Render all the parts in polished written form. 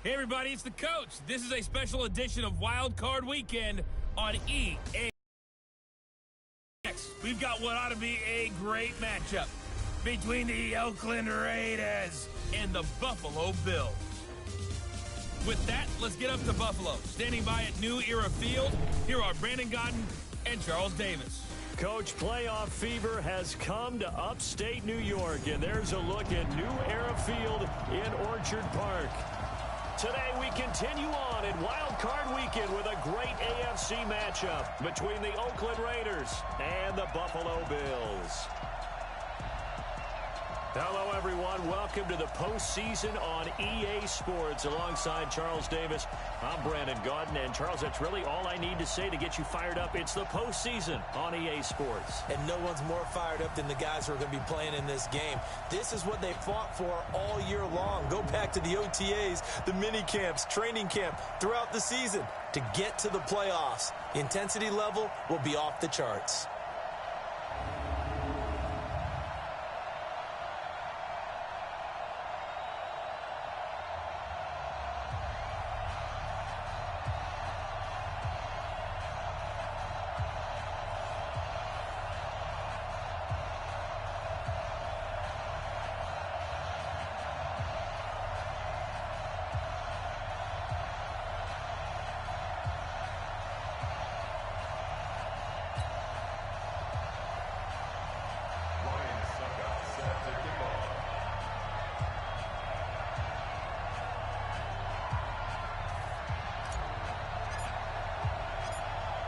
Hey everybody, it's the coach. This is a special edition of Wild Card Weekend on EA. Next, we've got what ought to be a great matchup between the Oakland Raiders and the Buffalo Bills. With that, let's get up to Buffalo. Standing by at New Era Field, here are Brandon Godden and Charles Davis. Coach, playoff fever has come to upstate New York, and there's a look at New Era Field in Orchard Park. Today we continue on in Wild Card Weekend with a great AFC matchup between the Oakland Raiders and the Buffalo Bills. Hello, everyone. Welcome to the postseason on EA Sports. Alongside Charles Davis, I'm Brandon Godden. And, Charles, that's really all I need to say to get you fired up. It's the postseason on EA Sports. And no one's more fired up than the guys who are going to be playing in this game. This is what they fought for all year long. Go back to the OTAs, the mini camps, training camp, throughout the season to get to the playoffs. The intensity level will be off the charts.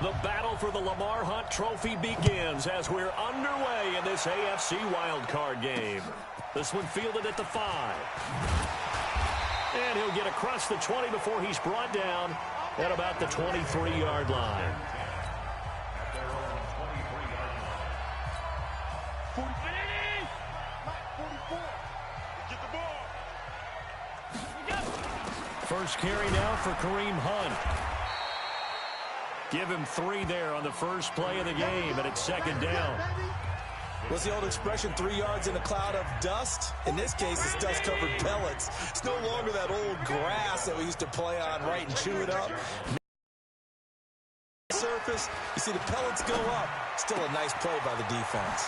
The battle for the Lamar Hunt Trophy begins as we're underway in this AFC wildcard game. This one fielded at the 5. And he'll get across the 20 before he's brought down at about the 23-yard line. First carry now for Kareem Hunt. Give him 3 there on the first play of the game, and it's second down. What's the old expression, 3 yards in a cloud of dust? In this case, it's dust-covered pellets. It's no longer that old grass that we used to play on, right, and chew it up. Surface, you see the pellets go up. Still a nice play by the defense.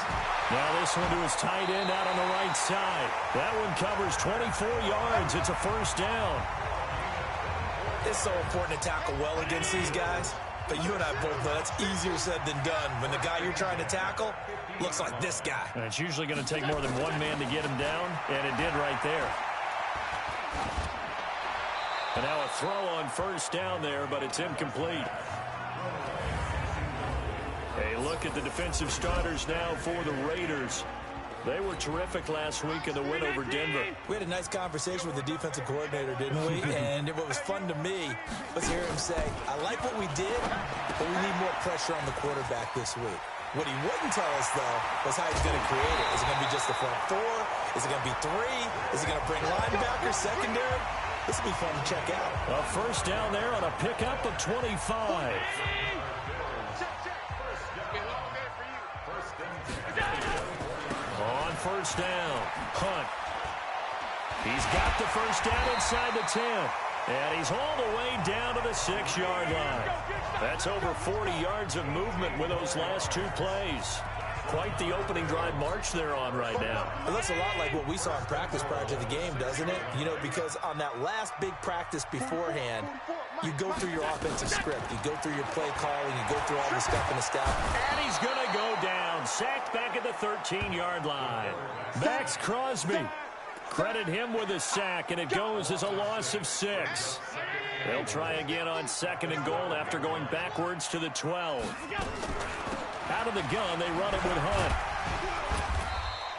Now this one to his tight end out on the right side. That one covers 24 yards. It's a first down. It's so important to tackle well against these guys. But you and I both know that's easier said than done when the guy you're trying to tackle looks like this guy. And it's usually going to take more than one man to get him down, and it did right there. And now a throw on first down there, but it's incomplete. A look at the defensive starters now for the Raiders. They were terrific last week in the win over Denver. We had a nice conversation with the defensive coordinator, didn't we? And what was fun to me was hear him say, I like what we did, but we need more pressure on the quarterback this week. What he wouldn't tell us, though, was how he's going to create it. Is it going to be just the front 4? Is it going to be 3? Is he going to bring linebackers, secondary? This will be fun to check out. A first down there on a pickup of 25. On first down, Hunt. He's got the first down inside the 10. And he's all the way down to the 6-yard line. That's over 40 yards of movement with those last 2 plays. Quite the opening drive march they're on right now. It looks a lot like what we saw in practice prior to the game, doesn't it? You know, because on that last big practice beforehand, you go through your offensive script. You go through your play calling. You go through all the stuff in the staff. And he's going to go down. Sacked back at the 13-yard line. Max Crosby. Credit him with a sack, and it goes as a loss of 6. They'll try again on second and goal after going backwards to the 12. Out of the gun, they run it with Hunt.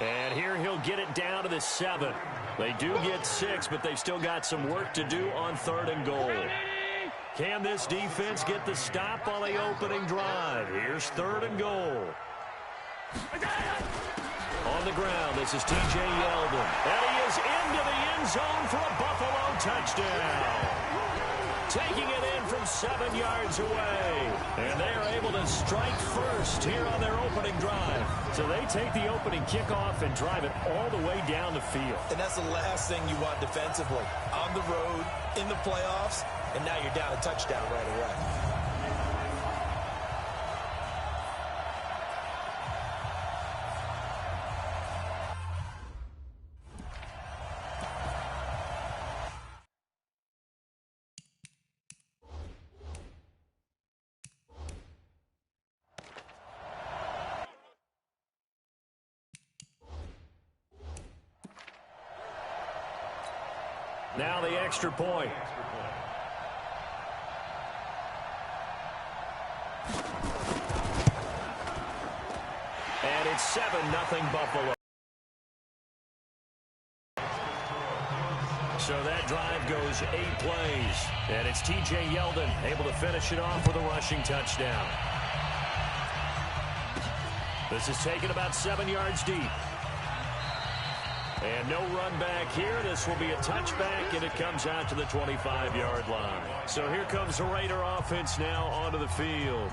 And here he'll get it down to the 7. They do get 6, but they've still got some work to do on third and goal. Can this defense get the stop on the opening drive? Here's third and goal. On the ground, this is T.J. Yeldon. And he is into the end zone for a Buffalo touchdown. Taking it in from 7 yards away. And they are able to strike first here on their opening drive. So they take the opening kickoff and drive it all the way down the field. And that's the last thing you want defensively. On the road, in the playoffs, and now you're down a touchdown right away. Now the extra point. And it's 7-0 Buffalo. So that drive goes 8 plays. And it's T.J. Yeldon able to finish it off with a rushing touchdown. This is taken about 7 yards deep. And no run back here. This will be a touchback, and it comes out to the 25-yard line. So here comes the Raider offense now onto the field.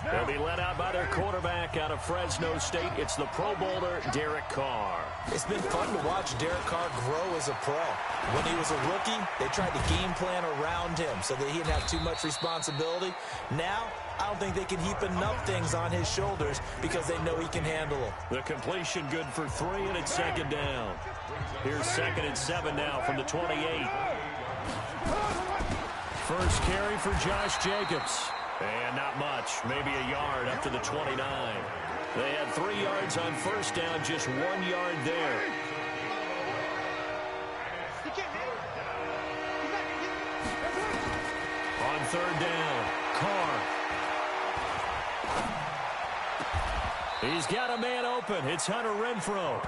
They'll be led out by their quarterback out of Fresno State. It's the Pro Bowler, Derek Carr. It's been fun to watch Derek Carr grow as a pro. When he was a rookie, they tried to game plan around him so that he didn't have too much responsibility. Now, I don't think they can heap enough things on his shoulders because they know he can handle them. The completion good for 3, and it's second down. Here's 2nd and 7 now from the 28. First carry for Josh Jacobs. And not much, maybe a yard up to the 29. They had 3 yards on first down, just 1 yard there. On third down, Carr. He's got a man open. It's Hunter Renfrow.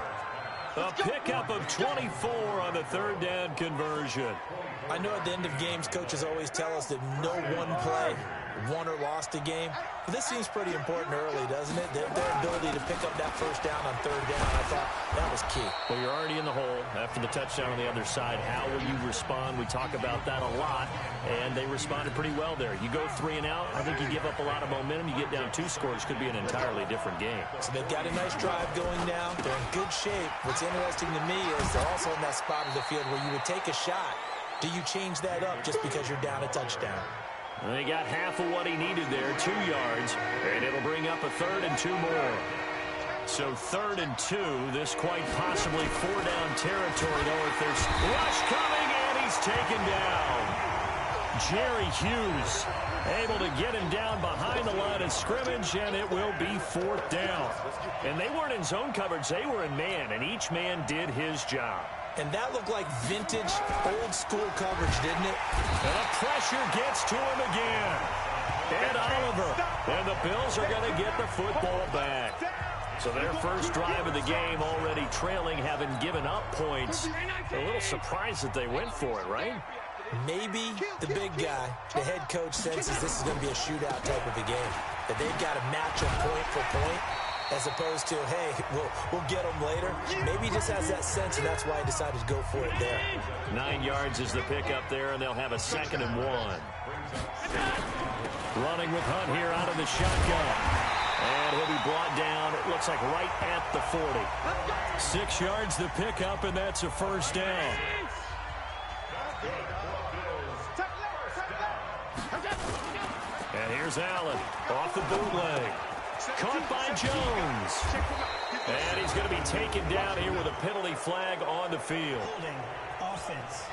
A pickup of 24 on the third down conversion. I know at the end of games, coaches always tell us that no one play won or lost a game. But this seems pretty important early, doesn't it? Their ability to pick up that first down on third down, I thought that was key. Well, you're already in the hole after the touchdown on the other side. How will you respond? We talk about that a lot, and they responded pretty well there. You go 3 and out, I think you give up a lot of momentum. You get down 2 scores, could be an entirely different game. So they've got a nice drive going now. They're in good shape. What's interesting to me is they're also in that spot of the field where you would take a shot. Do you change that up just because you're down a touchdown? And he got half of what he needed there, 2 yards, and it'll bring up a 3rd and 2 more. So 3rd and 2, this quite possibly 4-down territory, though, if there's rush coming, and he's taken down. Jerry Hughes able to get him down behind the line of scrimmage, and it will be 4th down. And they weren't in zone coverage, they were in man, and each man did his job. And that looked like vintage, old-school coverage, didn't it? And the pressure gets to him again. And Oliver. And the Bills are going to get the football back. So their first drive of the game already trailing, having given up points. A little surprised that they went for it, right? Maybe the big guy, the head coach, senses this is going to be a shootout type of a game. That they've got to match them point for point. As opposed to, hey, we'll get them later. Maybe he just has that sense, and that's why he decided to go for it there. 9 yards is the pickup there, and they'll have a 2nd and 1. Running with Hunt here out of the shotgun. And he'll be brought down, it looks like right at the 40. 6 yards the pickup, and that's a first down. And here's Allen off the bootleg. Caught by Jones. And he's going to be taken down here with a penalty flag on the field. Offense.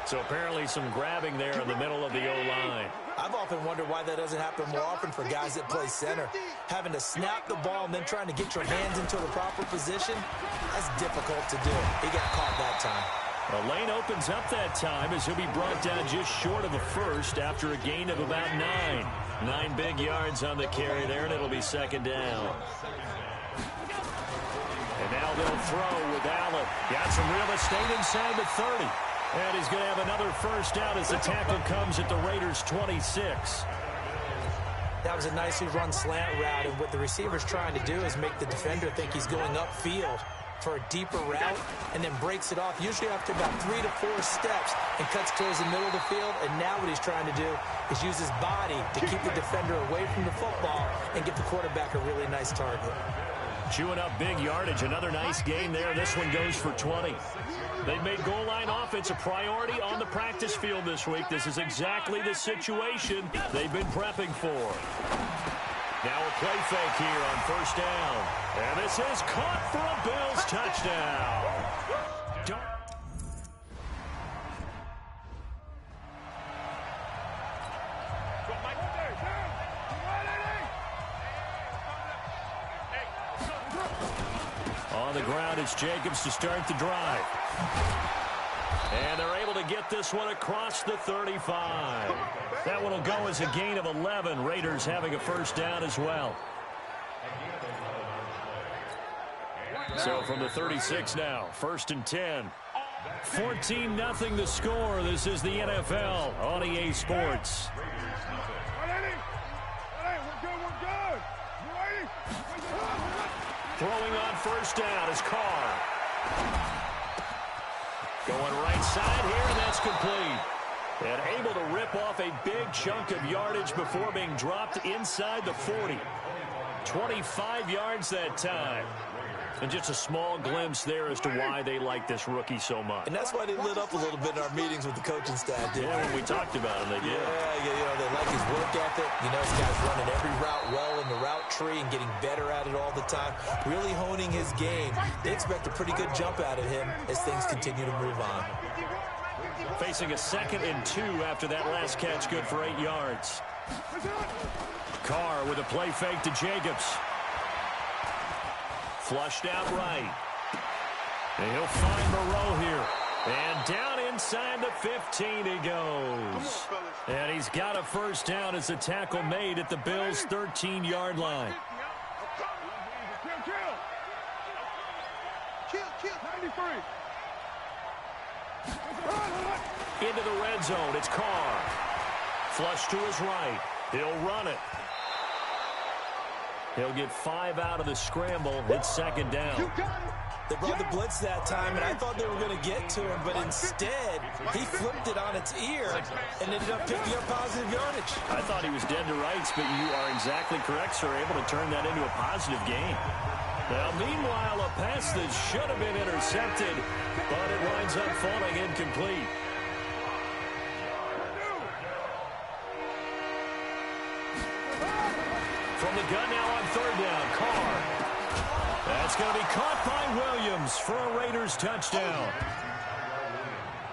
So apparently some grabbing there in the middle of the O-line. I've often wondered why that doesn't happen more often for guys that play center. Having to snap the ball and then trying to get your hands into the proper position, that's difficult to do. He got caught that time. The lane opens up that time as he'll be brought down just short of a first after a gain of about 9. 9 big yards on the carry there, and it'll be 2nd down. And now they'll throw with Allen. Got some real estate inside the 30. And he's going to have another first down as the tackle comes at the Raiders' 26. That was a nicely run slant route, and what the receiver's trying to do is make the defender think he's going upfield. for a deeper route and then breaks it off, usually after about 3 to 4 steps, and cuts towards the middle of the field. And now what he's trying to do is use his body to keep the defender away from the football and give the quarterback a really nice target. Chewing up big yardage. Another nice gain there. This one goes for 20. They've made goal line offense a priority on the practice field this week. This is exactly the situation they've been prepping for. Now a play fake here on first down. And this is caught for a Bills touchdown. On the ground, it's Jacobs to start the drive. And they're able to get this one across the 35. That one will go as a gain of 11. Raiders having a first down as well. So from the 36 now, 1st and 10. 14-0 the score. This is the NFL on EA Sports. Throwing on first down is Carr. Going right side here, and that's complete. And able to rip off a big chunk of yardage before being dropped inside the 40. 25 yards that time. And just a small glimpse there as to why they like this rookie so much. And that's why they lit up a little bit in our meetings with the coaching staff. Yeah, when we talked about him, they did. Yeah, they like his work ethic. This guy's running every route well in the route tree and getting better at it all the time. Really honing his game. They expect a pretty good jump out of him as things continue to move on. Facing a 2nd and 2 after that last catch, good for 8 yards. Carr with a play fake to Jacobs. Flushed out right. And he'll find Moreau here. And down inside the 15 he goes. And he's got a first down as the tackle made at the Bills' 13-yard line. Into the red zone, it's Carr. Flush to his right. He'll run it. He'll get 5 out of the scramble. It's 2nd down. They brought the blitz that time, and I thought they were going to get to him, but instead, he flipped it on its ear and ended up picking up positive yardage. I thought he was dead to rights, but you are exactly correct, sir, able to turn that into a positive gain. Now, meanwhile, a pass that should have been intercepted, but it winds up falling incomplete. From the gun now on 3rd down, Carr. That's going to be caught by Williams for a Raiders touchdown.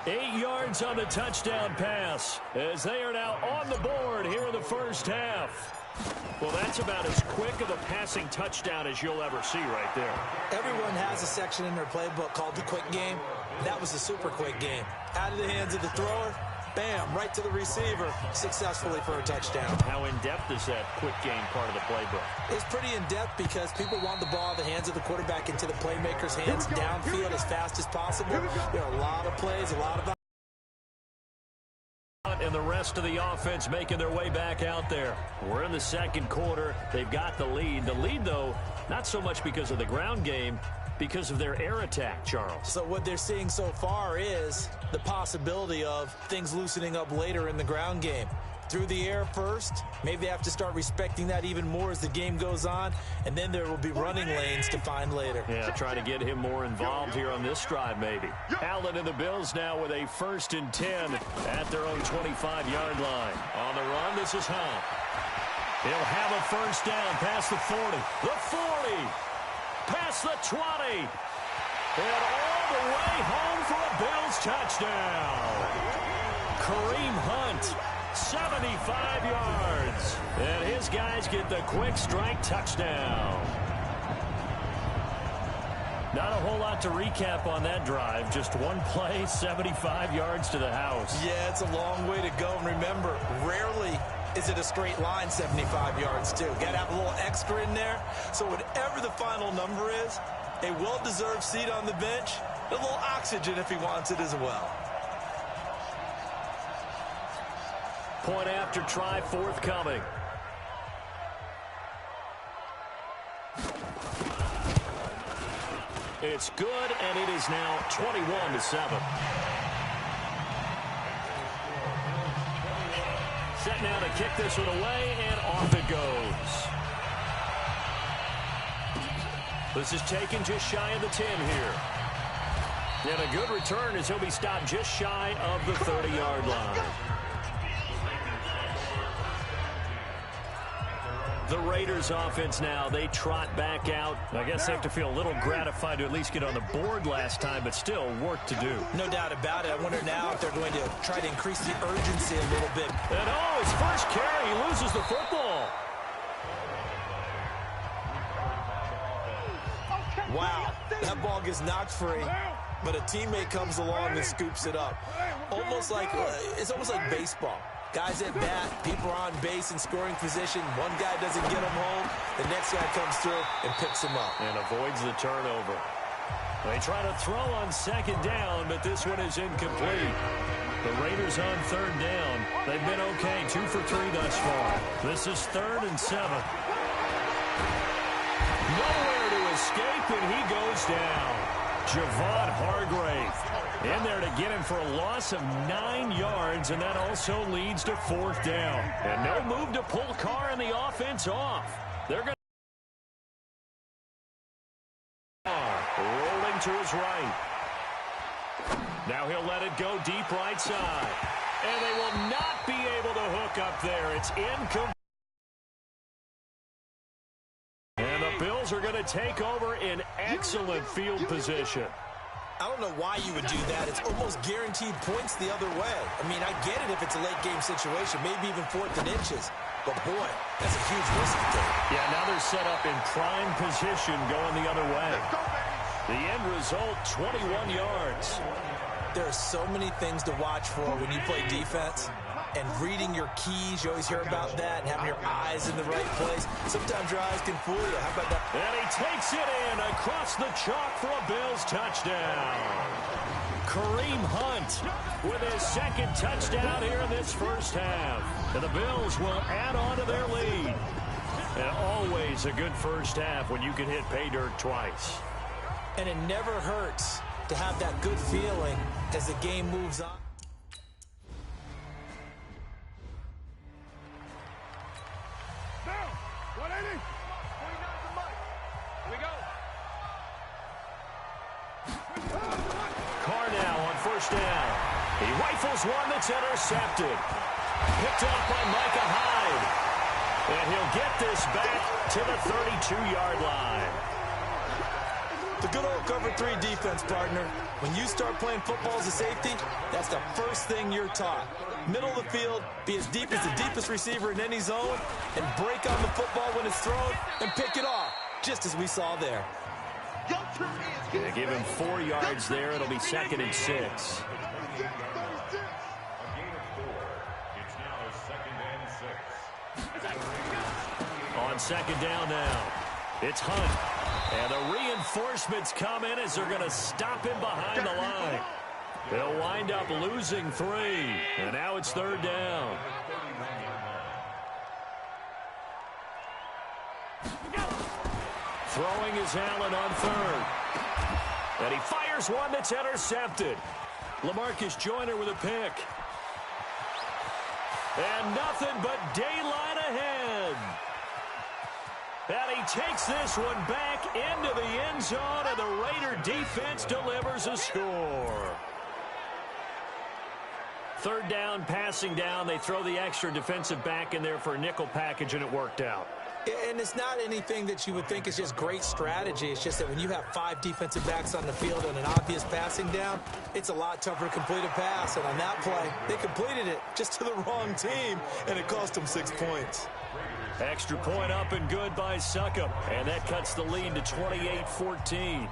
8 yards on the touchdown pass as they are now on the board here in the first half. Well, that's about as quick of a passing touchdown as you'll ever see right there. Everyone has a section in their playbook called the quick game. That was a super quick game. Out of the hands of the thrower, bam, right to the receiver, successfully for a touchdown. How in-depth is that quick game part of the playbook? It's pretty in-depth because people want the ball in the hands of the quarterback into the playmaker's hands downfield as fast as possible. There are a lot of plays, a lot of... And the rest of the offense making their way back out there. We're in the 2nd quarter. They've got the lead. The lead, though, not so much because of the ground game, because of their air attack, Charles. So what they're seeing so far is the possibility of things loosening up later in the ground game. Through the air first, maybe they have to start respecting that even more as the game goes on, and then there will be running lanes to find later. Yeah, try to get him more involved here on this drive maybe. Allen and the Bills now with a 1st and 10 at their own 25-yard line. On the run, this is Hunt. He'll have a first down past the 40. The 40. Past the 20. And all the way home for a Bills touchdown. Kareem Hunt. 75 yards. And his guys get the quick strike touchdown. Not a whole lot to recap on that drive. Just one play, 75 yards to the house. Yeah, it's a long way to go. And remember, rarely is it a straight line 75 yards, too. Got to have a little extra in there. So whatever the final number is, a well-deserved seat on the bench, a little oxygen if he wants it as well. Point after try forthcoming. It's good, and it is now 21-7. Set now to kick this one away, and off it goes. This is taken just shy of the 10 here. And a good return as he'll be stopped just shy of the 30-yard line. The Raiders offense now, they trot back out. I guess they have to feel a little gratified to at least get on the board last time, but still work to do. No doubt about it. I wonder now if they're going to try to increase the urgency a little bit. And his first carry, he loses the football. Wow, that ball gets knocked free, but a teammate comes along and scoops it up. It's almost like baseball. Guys at bat, people are on base in scoring position. One guy doesn't get him home. The next guy comes through and picks him up. And avoids the turnover. They try to throw on second down, but this one is incomplete. The Raiders on third down. They've been okay, 2 for 3 thus far. This is 3rd and 7. Nowhere to escape, and he goes down. Javon Hargrave in there to get him for a loss of 9 yards, and that also leads to 4th down. And no move to pull Carr and the offense off. They're going to rolling to his right. Now he'll let it go deep right side. And they will not be able to hook up there. It's incomplete. And the Bills are going to take over in excellent field position. I don't know why you would do that. It's almost guaranteed points the other way. I mean, I get it if it's a late-game situation, maybe even 4th and inches. But, boy, that's a huge risk to take. Yeah, now they're set up in prime position going the other way. The end result, 21 yards. There are so many things to watch for when you play defense. And reading your keys, you always hear about that, and having your eyes in the right place. Sometimes your eyes can fool you. How about that? And he takes it in across the chalk for a Bills touchdown. Kareem Hunt with his 2nd touchdown here in this first half. And the Bills will add on to their lead. And always a good first half when you can hit pay dirt twice. And it never hurts to have that good feeling as the game moves on. Down. He rifles one that's intercepted. Picked off by Micah Hyde. And he'll get this back to the 32-yard line. The good old cover 3 defense, partner. When you start playing football as a safety, that's the first thing you're taught. Middle of the field, be as deep as the deepest receiver in any zone, and break on the football when it's thrown and pick it off, just as we saw there. They give him 4 yards there. It'll be 2nd and 6. On 2nd down now, it's Hunt. And the reinforcements come in as they're going to stop him behind the line. They'll wind up losing 3. And now it's 3rd down. Throwing is Allen on 3rd. And he fires one that's intercepted. LaMarcus Joyner with a pick. And nothing but daylight ahead. And he takes this one back into the end zone, and the Raider defense delivers a score. 3rd down, passing down. They throw the extra defensive back in there for a nickel package, and it worked out. And it's not anything that you would think is just great strategy. It's just that when you have 5 defensive backs on the field and an obvious passing down, it's a lot tougher to complete a pass. And on that play, they completed it just to the wrong team, and it cost them 6 points. Extra point up and good by Succop. And that cuts the lead to 28-14.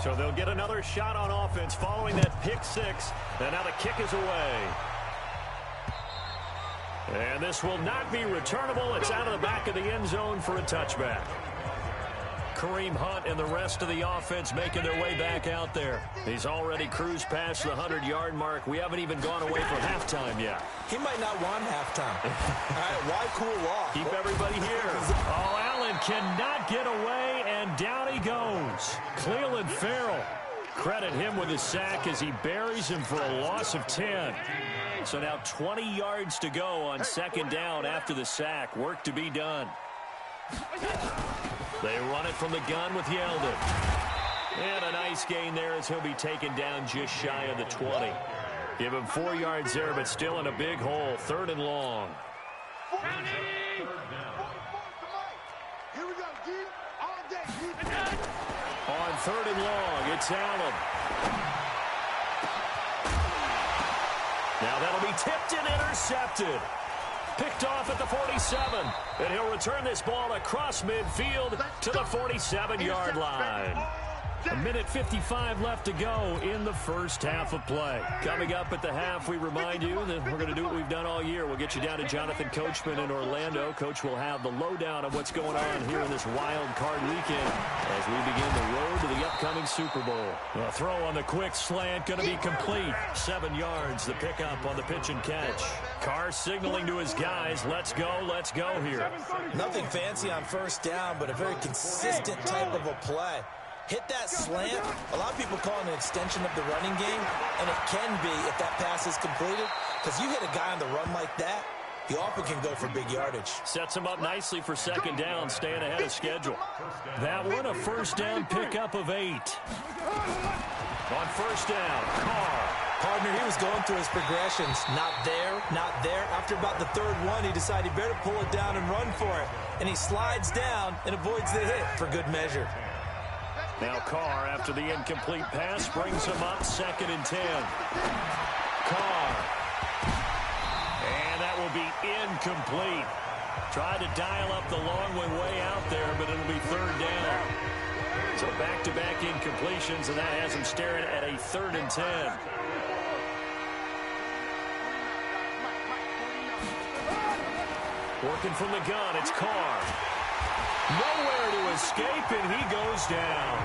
So they'll get another shot on offense following that pick 6. And now the kick is away. And this will not be returnable. It's out of the back of the end zone for a touchback. Kareem Hunt and the rest of the offense making their way back out there. He's already cruised past the 100-yard mark. We haven't even gone away for halftime yet. He might not want halftime. All right, why cool off? Keep everybody here. Oh, Allen cannot get away, and down he goes. Cleveland Farrell. Credit him with a sack as he buries him for a loss of 10. So now 20 yards to go on second down after the sack. Work to be done. They run it from the gun with Yeldon. And a nice gain there as he'll be taken down just shy of the 20. Give him 4 yards there, but still in a big hole. 3rd and long. On 3rd and long, it's Allen. Now that'll be tipped and intercepted. Picked off at the 47. And he'll return this ball across midfield to the 47-yard line. 1:55 left to go in the first half of play. Coming up at the half, we remind you that we're going to do what we've done all year. We'll get you down to Jonathan Coachman in Orlando. Coach will have the lowdown of what's going on here in this wild card weekend as we begin the road to the upcoming Super Bowl. The throw on the quick slant going to be complete. 7 yards, the pickup on the pitch and catch. Carr signaling to his guys, let's go here. Nothing fancy on first down, but a very consistent type of a play. Hit that slant. A lot of people call it an extension of the running game, and it can be if that pass is completed, because you hit a guy on the run like that, he often can go for big yardage. Sets him up nicely for second down, staying ahead of schedule. That one, a first down pickup of 8. On first down, Carr. Partner, he was going through his progressions. Not there, not there. After about the 3rd one, he decided he better pull it down and run for it. And he slides down and avoids the hit for good measure. Now Carr, after the incomplete pass, brings him up 2nd and 10. Carr. And that will be incomplete. Tried to dial up the long one way out there, but it'll be 3rd down. So back-to-back incompletions, and that has him staring at a 3rd and 10. Working from the gun, it's Carr. Nowhere to escape, and he goes down.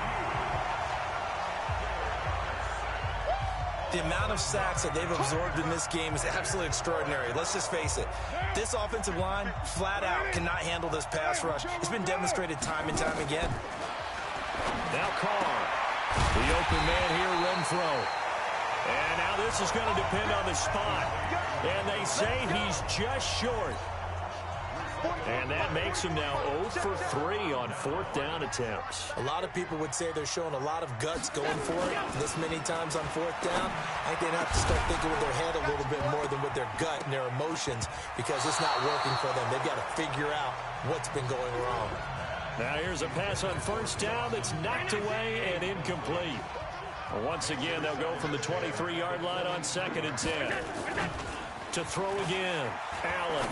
The amount of sacks that they've absorbed in this game is absolutely extraordinary. Let's just face it. This offensive line, flat out, cannot handle this pass rush. It's been demonstrated time and time again. Now Carr. The open man here, Renfro. And now this is going to depend on the spot. And they say he's just short. And that makes him now 0 for 3 on 4th down attempts. A lot of people would say they're showing a lot of guts going for it this many times on 4th down. I think they'd have to start thinking with their head a little bit more than with their gut and their emotions, because it's not working for them. They've got to figure out what's been going wrong. Now here's a pass on first down that's knocked away and incomplete. Once again, they'll go from the 23-yard line on 2nd and 10. To throw again, Allen.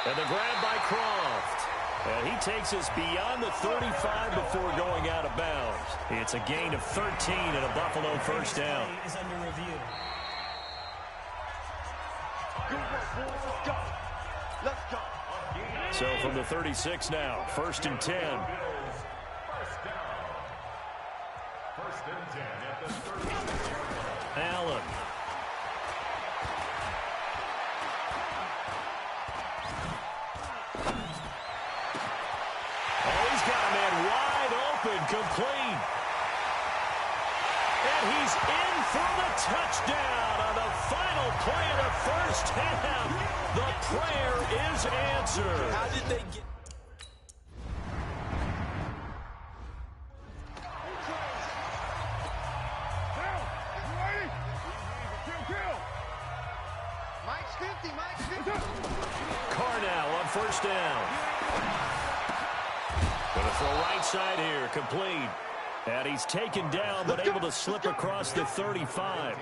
And the grab by Croft. And he takes us beyond the 35 before going out of bounds. It's a gain of 13 and a Buffalo first down. Is under review. Let's go. So from the 36 now, 1st and 10. Allen. Complete. And he's in for the touchdown on the final play of the first half. The prayer is answered. How did they get... Carr now on first down. Going to throw right side here, complete. And he's taken down, but able to slip across the 35.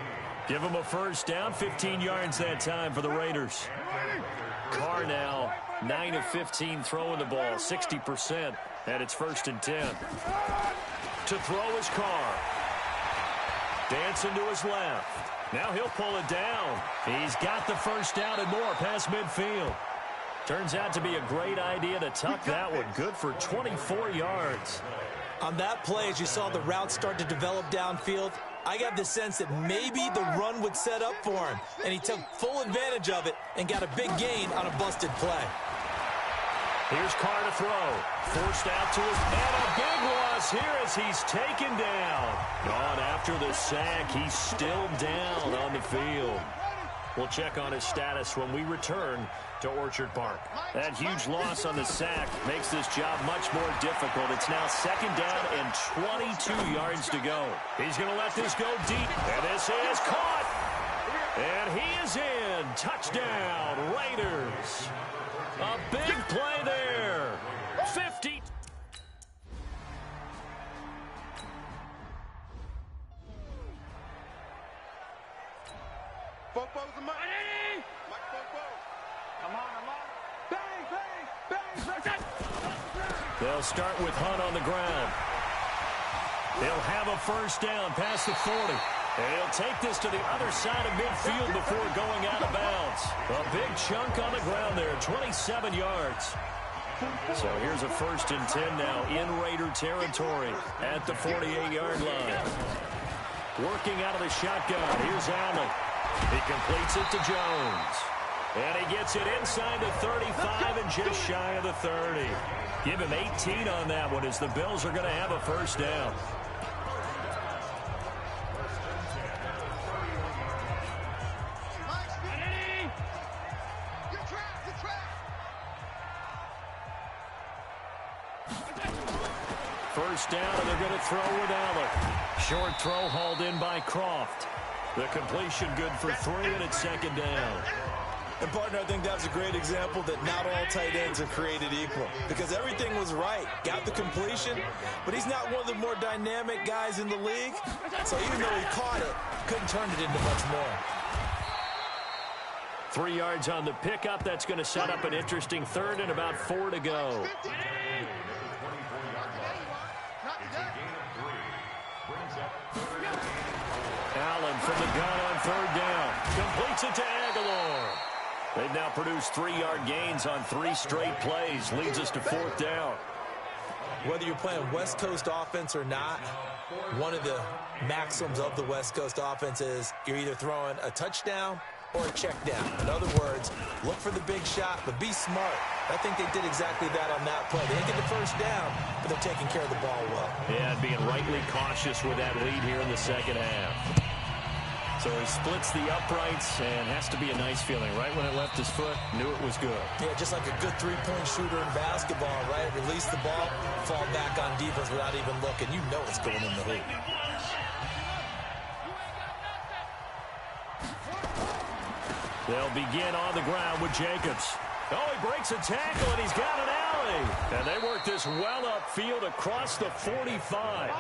Give him a first down, 15 yards that time for the Raiders. Carr now, 9 of 15 throwing the ball, 60%, and it's 1st and 10. To throw is Carr. Dancing to his left. Now he'll pull it down. He's got the first down and more past midfield. Turns out to be a great idea to tuck that one. Good for 24 yards. On that play, as you saw the route start to develop downfield, I got the sense that maybe the run would set up for him, and he took full advantage of it and got a big gain on a busted play. Here's Carr to throw. Forced out to his and a big loss here as he's taken down. On after the sack, he's still down on the field. We'll check on his status when we return to Orchard Park. That huge loss on the sack makes this job much more difficult. It's now 2nd down and 22 yards to go. He's going to let this go deep, and this is caught. And he is in. Touchdown, Raiders. A big play there. 50. Fofo's the money. Mike Fofo. Come on. Bang, bang, bang. They'll start with Hunt on the ground. They'll have a first down past the 40. And he'll take this to the other side of midfield before going out of bounds. A big chunk on the ground there, 27 yards. So here's a 1st and 10 now in Raider territory at the 48-yard line. Working out of the shotgun. Here's Allen. He completes it to Jones. And he gets it inside the 35 and just shy of the 30. Give him 18 on that one as the Bills are going to have a first down. First down, and they're going to throw with Allen. Short throw hauled in by Croft. The completion good for 3, and it's 2nd down. And, partner, I think that's a great example that not all tight ends are created equal. Because everything was right. Got the completion, but he's not one of the more dynamic guys in the league. So even though he caught it, couldn't turn it into much more. 3 yards on the pickup. That's going to set up an interesting 3rd and about 4 to go. Allen from the gun on 3rd down. Completes it to Aguilar. They've now produced 3-yard gains on 3 straight plays. Leads us to 4th down. Whether you're playing West Coast offense or not, one of the maxims of the West Coast offense is you're either throwing a touchdown or a check down. In other words, look for the big shot, but be smart. I think they did exactly that on that play. They didn't get the first down, but they're taking care of the ball well. Yeah, being rightly cautious with that lead here in the 2nd half. So he splits the uprights, and has to be a nice feeling. Right when it left his foot, knew it was good. Yeah, just like a good three-point shooter in basketball, right? Release the ball, fall back on defense without even looking. You know it's going in the hoop. They'll begin on the ground with Jacobs. Oh, he breaks a tackle, and he's got an alley. And they work this well upfield across the 45.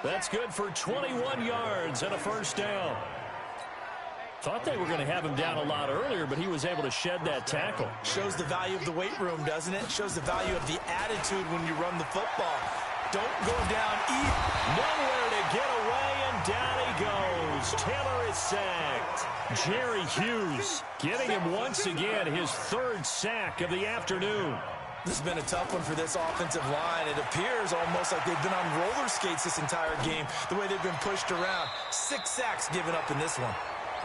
That's good for 21 yards and a first down. Thought they were going to have him down a lot earlier, but he was able to shed that tackle. Shows the value of the weight room, doesn't it? Shows the value of the attitude when you run the football. Don't go down easy. Nowhere to get away, and down he goes. Taylor is sacked. Jerry Hughes getting him once again his 3rd sack of the afternoon. This has been a tough one for this offensive line. It appears almost like they've been on roller skates this entire game, the way they've been pushed around. 6 sacks given up in this one.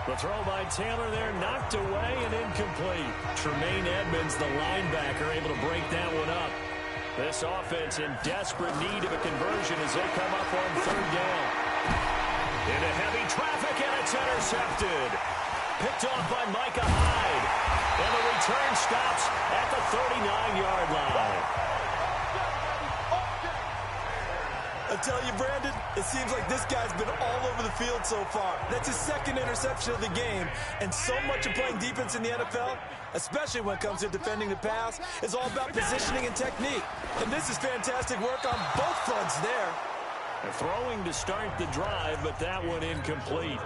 The throw by Taylor there, knocked away and incomplete. Tremaine Edmonds, the linebacker, able to break that one up. This offense in desperate need of a conversion as they come up on 3rd down. Into heavy traffic, and it's intercepted. Picked off by Micah Hyde. And the return stops at the 39-yard line. I tell you, Brandon, it seems like this guy's been all over the field so far. That's his 2nd interception of the game. And so much of playing defense in the NFL, especially when it comes to defending the pass, is all about positioning and technique. And this is fantastic work on both fronts there. They're throwing to start the drive, but that one incomplete.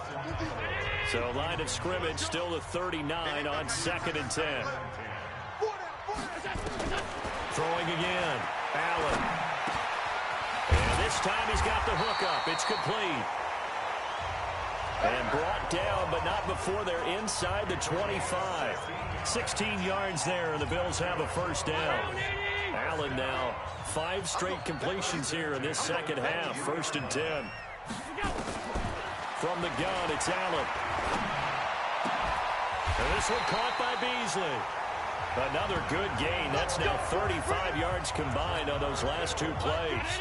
So line of scrimmage still the 39 on 2nd and 10. Throwing again. Allen. And this time he's got the hook up. It's complete. And brought down, but not before they're inside the 25. 16 yards there, and the Bills have a first down. Allen now 5 straight completions here in this second half. 1st and 10. From the gun, it's Allen. And this one caught by Beasley. Another good gain. That's now 35 yards combined on those last 2 plays.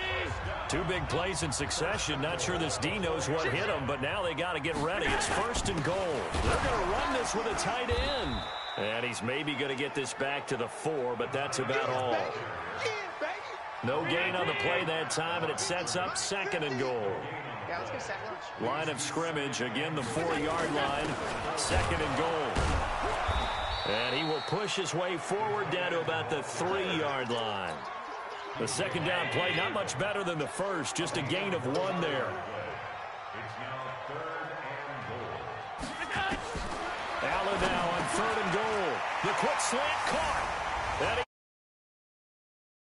2 big plays in succession. Not sure this D knows what hit him, but now they got to get ready. It's 1st and goal. They're going to run this with a tight end. And he's maybe going to get this back to the 4, but that's about all. No gain on the play that time, and it sets up 2nd and goal. Yeah, let's get second lunch. Line of scrimmage, again the 4-yard line. 2nd and goal. And he will push his way forward down to about the 3-yard line. The 2nd down play, not much better than the first, just a gain of 1 there. Allen now on 3rd and goal. The quick slant caught.